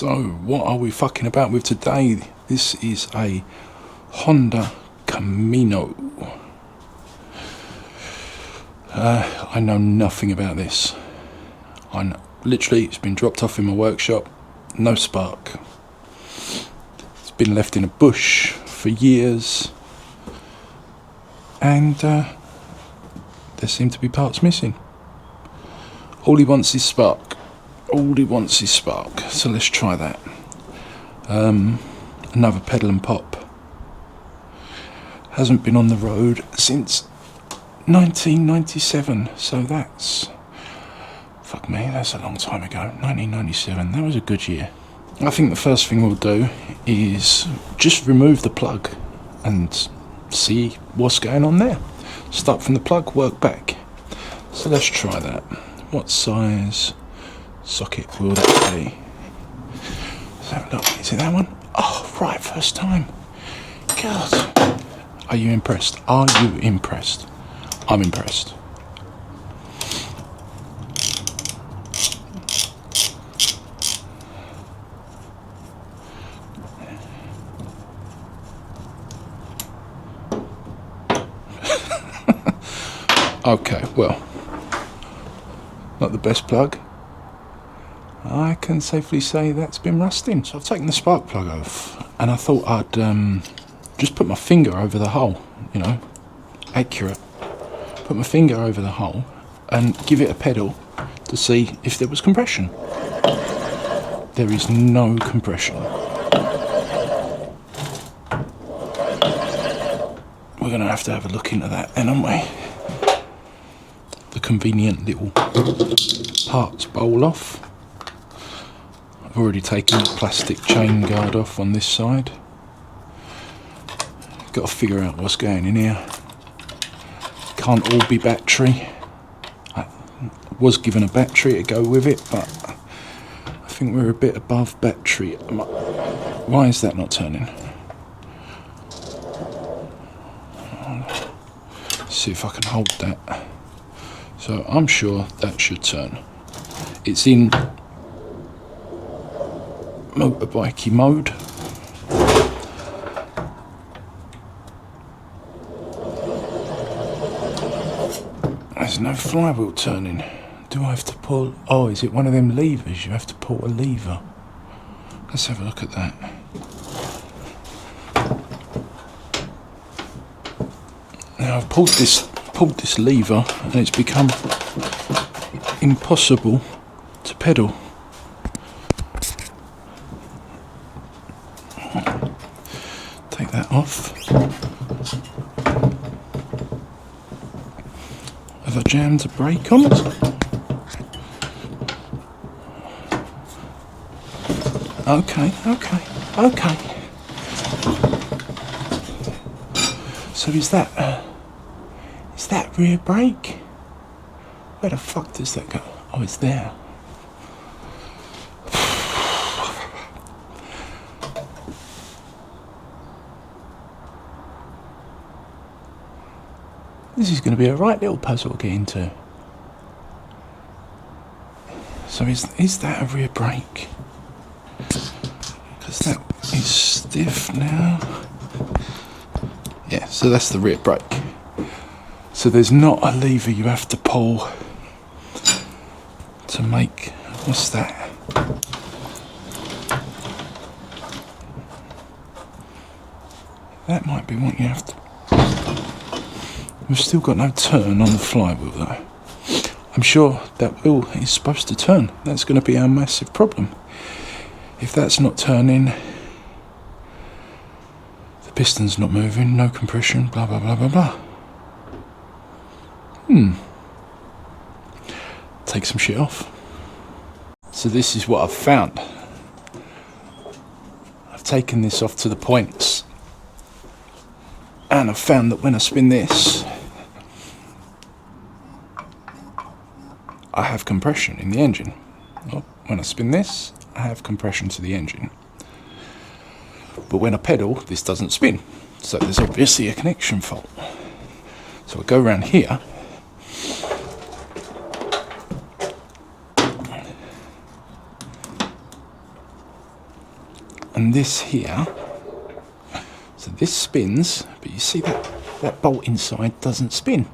So what are we fucking about with today? This is a Honda Camino. I know nothing about this. Literally, it's been dropped off in my workshop. No spark. It's been left in a bush for years. And there seem to be parts missing. All he wants is spark. All he wants is spark. So let's try that. Another pedal and pop. Hasn't been on the road since 1997. So that's... fuck me, that's a long time ago. 1997, that was a good year. I think the first thing we'll do is just remove the plug and see what's going on there. Start from the plug, work back. So let's try that. What size socket will that be? Let's have a look. Is it that one? Oh, right, first time. God. Are you impressed? Are you impressed? I'm impressed. Okay, well, not the best plug. I can safely say that's been rusting. So I've taken the spark plug off, and I thought I'd just put my finger over the hole, you know, accurate. Put my finger over the hole and give it a pedal to see if there was compression. There is no compression. We're going to have a look into that then, aren't we? The convenient little parts bowl off. I've already taken the plastic chain guard off on this side. Got to figure out what's going in here. Can't all be battery. I was given a battery to go with it, but I think we're a bit above battery. Why is that not turning? Let's see if I can hold that. So I'm sure that should turn. It's in motorbikey mode. There's no flywheel turning. Do I have to pull? Oh, is it one of them levers? You have to pull a lever. Let's have a look at that. Now I've pulled this lever and it's become impossible to pedal. Take that off. Have I jammed a brake on it? Okay. So is that rear brake? Where the fuck does that go? Oh, it's there. This is going to be a right little puzzle to get into. So is that a rear brake? Because that is stiff now. Yeah, so that's the rear brake. So there's not a lever you have to pull to make... what's that? That might be what you have to... We've still got no turn on the flywheel though. I'm sure that wheel is supposed to turn. That's going to be our massive problem. If that's not turning, the piston's not moving, no compression, blah blah blah blah blah. Take some shit off. So this is what I've found. I've taken this off to the points, and I've found that when I spin this, I have compression in the engine. Well, when I spin this, I have compression to the engine. But when I pedal, this doesn't spin. So there's obviously a connection fault. So I go around here. and this here. So this spins, but you see that bolt inside doesn't spin.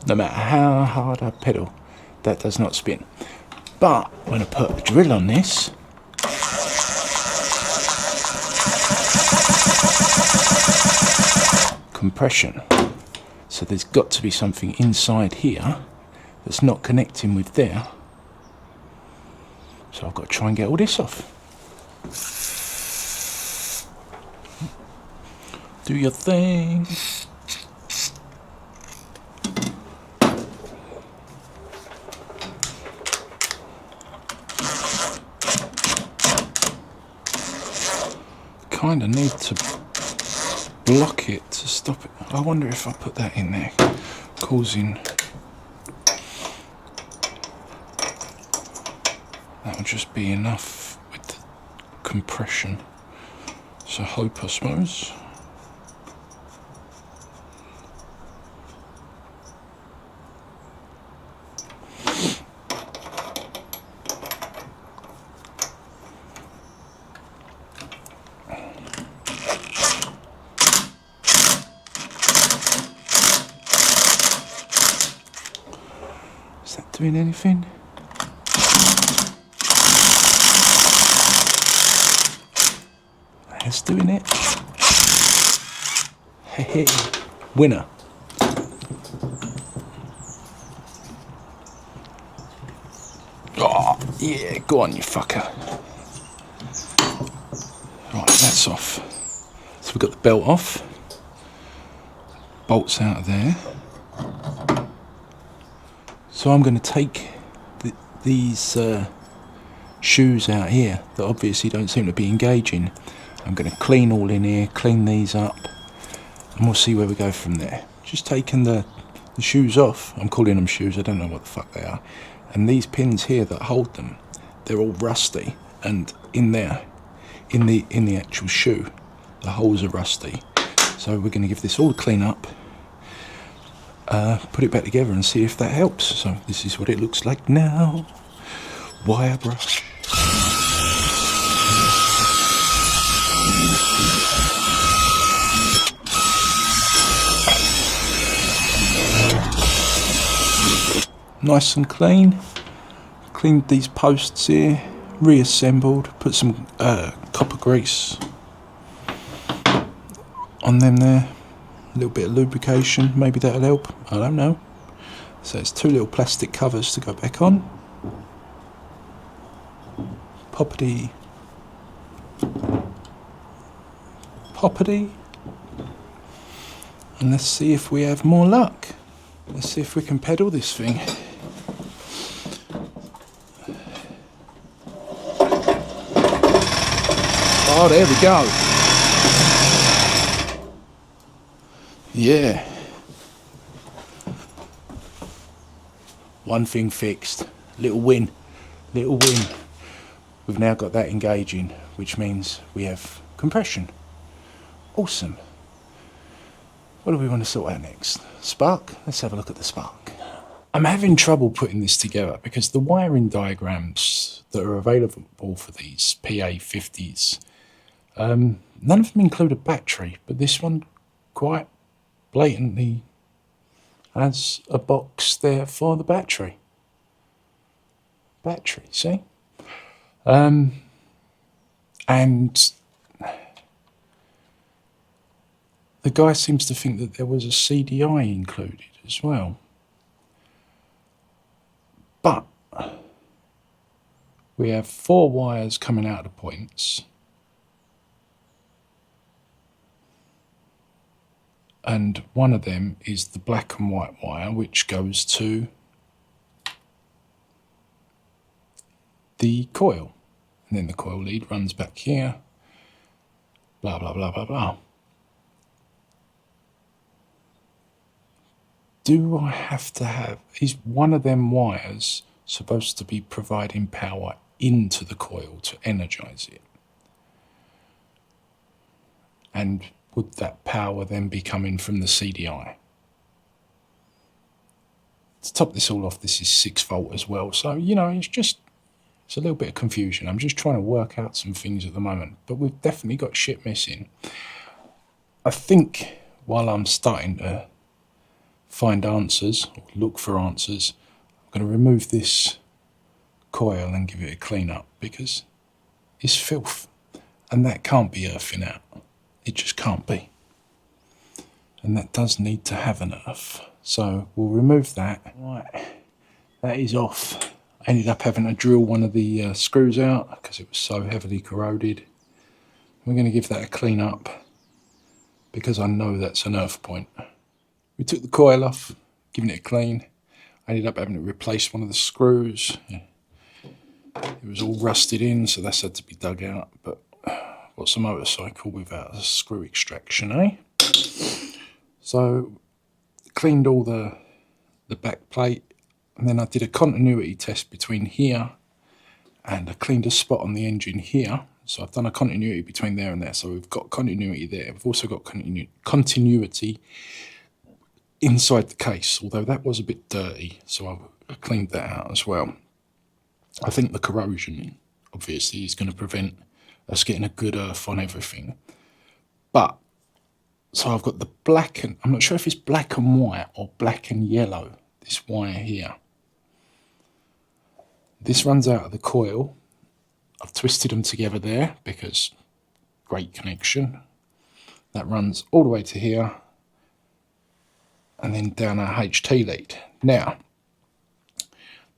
No matter how hard I pedal, that does not spin. But when I put a drill on this, compression. So there's got to be something inside here that's not connecting with there. So I've got to try and get all this off. Do your thing. Kind of need to block it to stop it. I wonder if I put that in there, causing... That would just be enough with the compression. So hope, I suppose. Is that doing anything? That's doing it. Hey, winner. Oh, yeah, go on, you fucker. Right, that's off. So we've got the belt off. Bolts out of there. So I'm going to take these shoes out here that obviously don't seem to be engaging. I'm going to clean all in here, clean these up, and we'll see where we go from there. Just taking the shoes off. I'm calling them shoes, I don't know what the fuck they are. And these pins here that hold them, they're all rusty, and in there, in the actual shoe, the holes are rusty. So we're going to give this all a clean up, put it back together and see if that helps. So this is what it looks like now. Wire brush. Nice and clean. Cleaned these posts here, reassembled, put some copper grease on them there. A little bit of lubrication, maybe that'll help, I don't know. So it's two little plastic covers to go back on. Poppity. Poppity. And let's see if we have more luck. Let's see if we can pedal this thing. Oh, there we go. Yeah. One thing fixed. Little win. Little win. We've now got that engaging, which means we have compression. Awesome. What do we want to sort out next? Spark? Let's have a look at the spark. I'm having trouble putting this together because the wiring diagrams that are available for these PA5Os, none of them include a battery, but this one quite blatantly has a box there for the battery. Battery, see? And the guy seems to think that there was a CDI included as well. But we have 4 wires coming out of the points. And one of them is the black and white wire, which goes to the coil. And then the coil lead runs back here. Blah, blah, blah, blah, blah. Do I have to have... Is one of them wires supposed to be providing power into the coil to energise it? And would that power then be coming from the CDI? To top this all off, this is 6 volt as well. So, you know, it's It's a little bit of confusion. I'm just trying to work out some things at the moment, but we've definitely got shit missing. I think while I'm starting to find answers, or look for answers, I'm going to remove this coil and give it a clean up, because it's filth, and that can't be earthing out. It just can't be. And that does need to have an earth. So we'll remove that. Right, that is off. I ended up having to drill one of the screws out because it was so heavily corroded. We're going to give that a clean up because I know that's an earth point. We took the coil off, giving it a clean. I ended up having to replace one of the screws. It was all rusted in, so that's had to be dug out. But what's a motorcycle without a screw extraction, eh? So cleaned all the back plate, and then I did a continuity test between here, and I cleaned a spot on the engine here. So I've done a continuity between there and there. So we've got continuity there. We've also got continuity inside the case, although that was a bit dirty. So I cleaned that out as well. I think the corrosion, obviously, is going to prevent us getting a good earth on everything. But, so I've got the black, and I'm not sure if it's black and white or black and yellow, this wire here. This runs out of the coil. I've twisted them together there because great connection. That runs all the way to here and then down our HT lead. Now,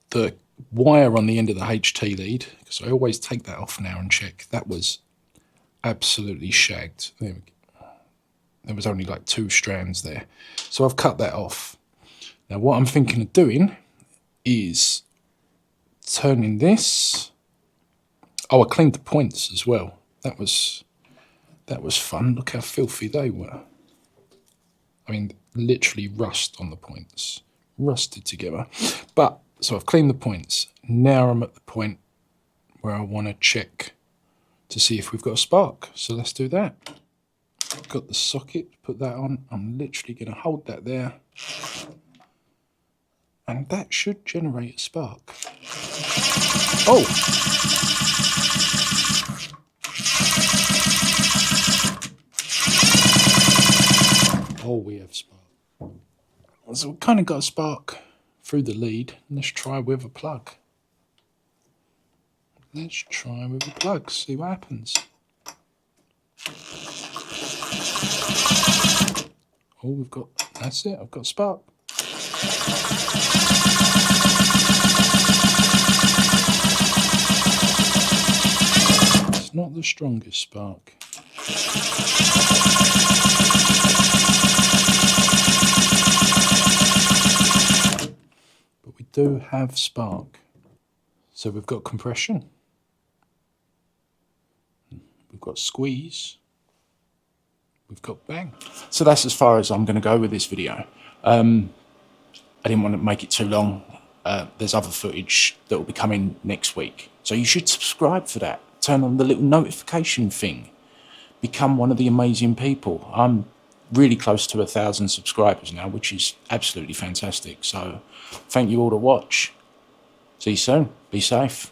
the wire on the end of the HT lead, because I always take that off now and check, that was absolutely shagged. There was only like 2 strands there. So I've cut that off. Now what I'm thinking of doing is turning this. Oh, I cleaned the points as well. That was fun. Look how filthy they were. I mean, literally rust on the points. Rusted together. But, so I've cleaned the points. Now I'm at the point where I want to check to see if we've got a spark. So let's do that. I've got the socket, put that on. I'm literally going to hold that there. And that should generate a spark. Oh! Oh, we have spark. So we kind of got a spark through the lead. Let's try with a plug. Let's try with a plug, see what happens. Oh, we've got, that's it, I've got a spark. It's not the strongest spark. But we do have spark. So we've got compression. We've got squeeze. We've got bang. So that's as far as I'm going to go with this video. I didn't want to make it too long. There's other footage that will be coming next week. So you should subscribe for that. Turn on the little notification thing. Become one of the amazing people. I'm really close to 1,000 subscribers now, which is absolutely fantastic. So thank you all to watch. See you soon. Be safe.